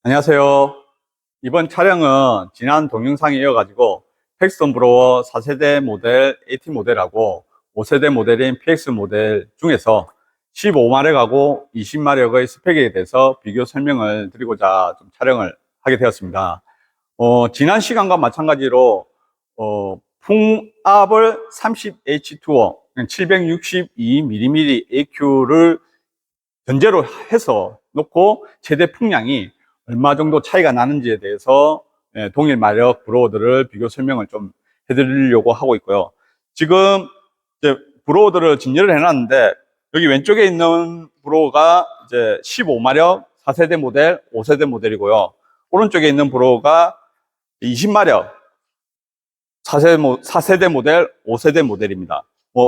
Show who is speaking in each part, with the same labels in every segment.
Speaker 1: 안녕하세요. 이번 촬영은 지난 동영상에 이어가지고 팩스톤 브로워 4세대 모델 AT 모델하고 5세대 모델인 PX 모델 중에서 15마력하고 20마력의 스펙에 대해서 비교 설명을 드리고자 좀 촬영을 하게 되었습니다. 지난 시간과 마찬가지로 풍압을 30H2O 762mm AQ를 전제로 해서 놓고 최대 풍량이 얼마 정도 차이가 나는지에 대해서 동일 마력 브로어들을 비교 설명을 좀 해드리려고 하고 있고요. 지금 이제 브로어들을 진열을 해놨는데 여기 왼쪽에 있는 브로어가 이제 15마력 4세대 모델, 5세대 모델이고요. 오른쪽에 있는 브로어가 20마력 4세대 모델, 5세대 모델입니다.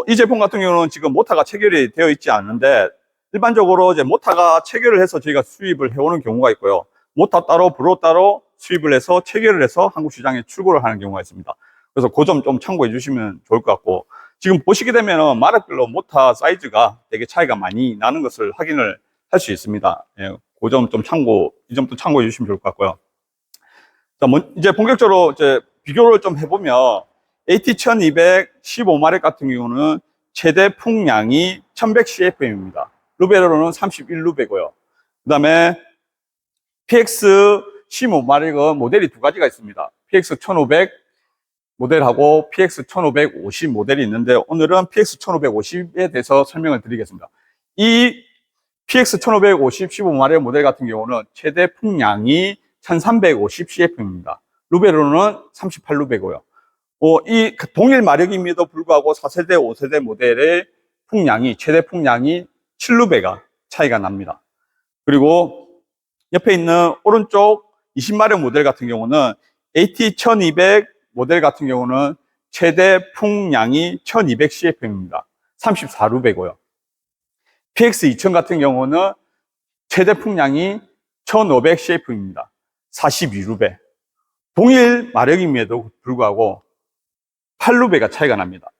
Speaker 1: 이 제품 같은 경우는 지금 모터가 체결이 되어 있지 않는데 일반적으로 이제 모터가 체결을 해서 저희가 수입을 해오는 경우가 있고요. 모터 따로, 브로어 따로 수입을 해서 체결을 해서 한국 시장에 출고를 하는 경우가 있습니다. 그래서 그 점 좀 참고해 주시면 좋을 것 같고, 지금 보시게 되면은 마력별로 모터 사이즈가 되게 차이가 많이 나는 것을 확인을 할 수 있습니다. 그 점 좀 이 점도 참고해 주시면 좋을 것 같고요. 자, 이제 본격적으로 이제 비교를 좀 해보면 AT1200 15마력 같은 경우는 최대 풍량이 1100CFM입니다. 루베로는 31루베고요. 그 다음에 PX 15마력은 모델이 두 가지가 있습니다. PX 1500 모델하고 PX 1550 모델이 있는데 오늘은 PX 1550에 대해서 설명을 드리겠습니다. 이 PX 1550 15마력 모델 같은 경우는 최대 풍량이 1350CFM입니다. 루베로는 38루베고요. 이 동일 마력임에도 불구하고 4세대, 5세대 모델의 풍량이, 최대 풍량이 7루베가 차이가 납니다. 그리고 옆에 있는 오른쪽 20마력 모델 같은 경우는 AT1200 모델 같은 경우는 최대 풍량이 1200CFM입니다. 34루베고요. PX2000 같은 경우는 최대 풍량이 1500CFM입니다. 42루베. 동일 마력임에도 불구하고 8루베가 차이가 납니다.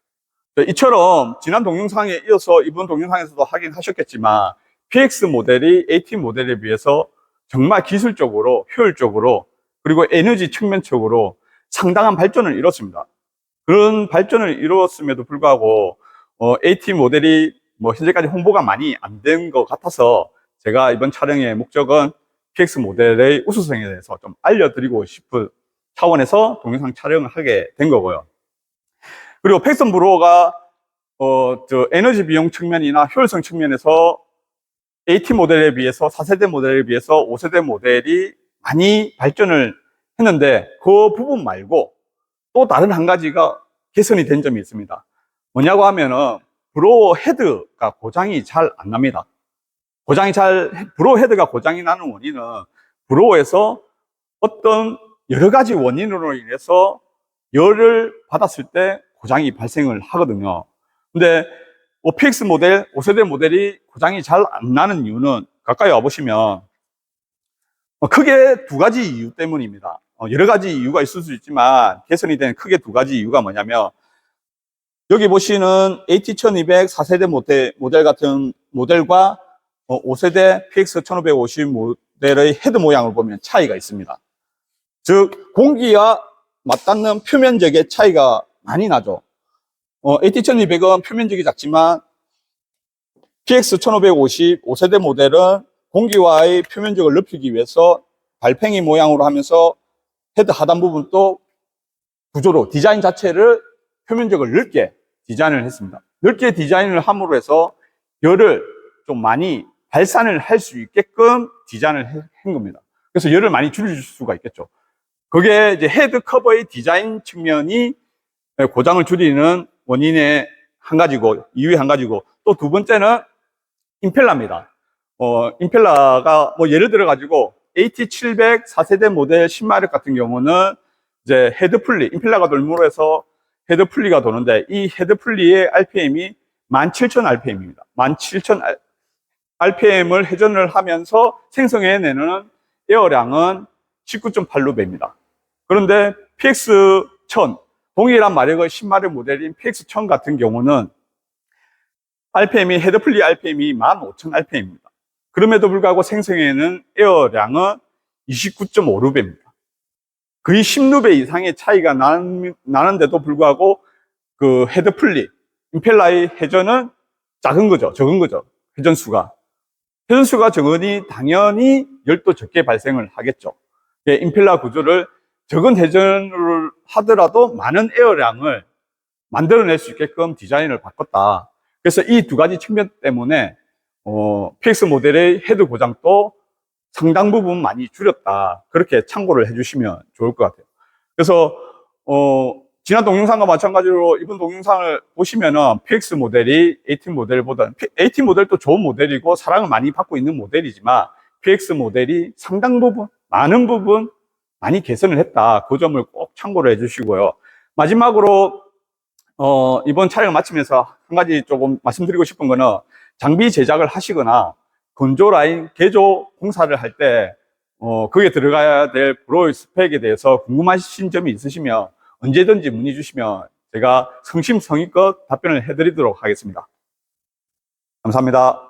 Speaker 1: 이처럼 지난 동영상에 이어서 이번 동영상에서도 확인하셨겠지만 PX 모델이 AT 모델에 비해서 정말 기술적으로, 효율적으로, 그리고 에너지 측면적으로 상당한 발전을 이뤘습니다. 그런 발전을 이루었음에도 불구하고 AT 모델이 현재까지 홍보가 많이 안 된 것 같아서 제가 이번 촬영의 목적은 PX 모델의 우수성에 대해서 좀 알려드리고 싶은 차원에서 동영상 촬영을 하게 된 거고요. 그리고 팩스톤 브로어가 에너지 비용 측면이나 효율성 측면에서 AT 모델에 비해서 4세대 모델에 비해서 5세대 모델이 많이 발전을 했는데 그 부분 말고 또 다른 한 가지가 개선이 된 점이 있습니다. 뭐냐고 하면은 브로어 헤드가 고장이 잘 안 납니다. 브로어 헤드가 고장이 나는 원인은 브로어에서 어떤 여러 가지 원인으로 인해서 열을 받았을 때 고장이 발생을 하거든요. 근데 PX 모델, 5세대 모델이 고장이 잘 안 나는 이유는 가까이 와보시면 크게 두 가지 이유 때문입니다. 여러 가지 이유가 있을 수 있지만 개선이 된 크게 두 가지 이유가 뭐냐면 여기 보시는 AT1200 4세대 모델 같은 모델과 5세대 PX 1550 모델의 헤드 모양을 보면 차이가 있습니다. 즉 공기와 맞닿는 표면적의 차이가 많이 나죠. AT1200은 표면적이 작지만 PX 1550 5세대 모델은 공기와의 표면적을 넓히기 위해서 달팽이 모양으로 하면서 헤드 하단 부분도 구조로 디자인 자체를 표면적을 넓게 디자인을 했습니다. 넓게 디자인을 함으로 해서 열을 좀 많이 발산을 할 수 있게끔 디자인을 한 겁니다. 그래서 열을 많이 줄일 수가 있겠죠. 그게 이제 헤드 커버의 디자인 측면이 고장을 줄이는 원인의 한 가지고, 이유의 한 가지고, 또 두 번째는 임펠러입니다. 임펠러가 예를 들어가지고 AT700 4세대 모델 10마력 같은 경우는 이제 헤드 풀리, 임펠러가 돌므로 해서 헤드 풀리가 도는데 이 헤드 풀리의 RPM이 17,000rpm입니다. 17,000rpm을 회전을 하면서 생성해내는 에어량은 19.8루베입니다. 그런데 PX1000, 동일한 마력의 10마력 모델인 PX1000 같은 경우는 헤드 풀리 RPM이 15,000rpm입니다. 그럼에도 불구하고 생성해내는 에어량은 29.56배입니다. 거의 16배 이상의 차이가 나는데도 불구하고 그 헤드 플립, 임펠러의 회전은 작은 거죠. 적은 거죠. 회전수가. 회전수가 적으니 당연히 열도 적게 발생을 하겠죠. 임펠러 구조를 적은 회전을 하더라도 많은 에어량을 만들어낼 수 있게끔 디자인을 바꿨다. 그래서 이 두 가지 측면 때문에 PX 모델의 헤드 고장도 상당 부분 많이 줄였다. 그렇게 참고를 해주시면 좋을 것 같아요. 그래서 지난 동영상과 마찬가지로 이번 동영상을 보시면은 PX 모델이 A10 모델보다는 A10 모델도 좋은 모델이고 사랑을 많이 받고 있는 모델이지만 PX 모델이 상당 부분, 많은 부분 많이 개선을 했다. 그 점을 꼭 참고를 해주시고요. 마지막으로 이번 촬영 마치면서 한 가지 조금 말씀드리고 싶은 거는 장비 제작을 하시거나 건조 라인 개조 공사를 할 때 거기에 들어가야 될 브로이 스펙에 대해서 궁금하신 점이 있으시면 언제든지 문의 주시면 제가 성심성의껏 답변을 해드리도록 하겠습니다. 감사합니다.